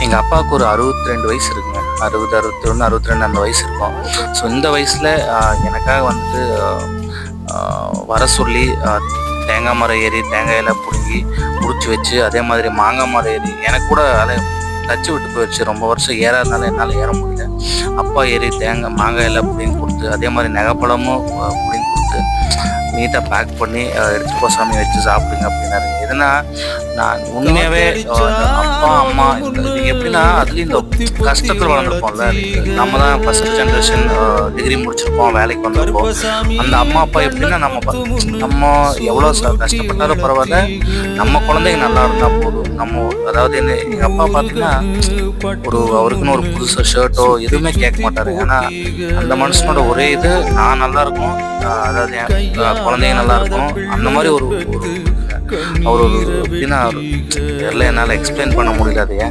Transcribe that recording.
எங்கள் அப்பாவுக்கு ஒரு 62 வயசு இருக்குங்க. 60, 61, 62 அந்த வயசு இருக்கும். ஸோ இந்த வயசில் எனக்காக வந்துட்டு வர சொல்லி தேங்காய் மரம் ஏறி தேங்காயெல்லாம் பிடுங்கி உரிச்சு வச்சு, அதே மாதிரி மாங்காய் மரம் ஏறி எனக்கு கூட அதை டச்சு விட்டு போயிடுச்சு. ரொம்ப வருஷம் ஏறாதனால என்னால் ஏற முடியல. அப்பா ஏறி மாங்காய் எல்லாம் பிடிங்கி கொடுத்து, அதே மாதிரி நகைப்பழமும் பிடிங்கி கொடுத்து நீட்டாக பேக் பண்ணி எடுத்துகிட்டு போ சாமி வச்சு சாப்பிடுங்க அப்படின்னாரு. எதுனா நான் உண்மையாகவே அப்பா அம்மா இது எப்படின்னா அதுலேயும் இந்த கஷ்டத்தில் வளர்ந்துருப்போம்ல. நம்ம தான் ஃபஸ்ட் ஜென்ரேஷன் டிகிரி முடிச்சிருப்போம், வேலைக்கு வந்திருப்போம். அந்த அம்மா அப்பா எப்படின்னா நம்ம எவ்வளோ கஷ்டப்பட்டாலும் பரவாயில்ல, நம்ம குழந்தைங்க நல்லா இருந்தால் போதும். அதாவது எங்கள் அப்பா பார்த்தீங்கன்னா அவருக்குன்னு ஒரு புதுசாக ஷர்ட்டோ எதுவுமே கேட்க மாட்டாரு. ஏன்னா அந்த மனுஷனோட ஒரே இது நான் நல்லா இருக்கும், அதாவது என் குழந்தைங்க நல்லா இருக்கும். அந்த மாதிரி அவர் எப்படின்னா எல்லாம் என்னால் எக்ஸ்பிளைன் பண்ண முடியல அதையே.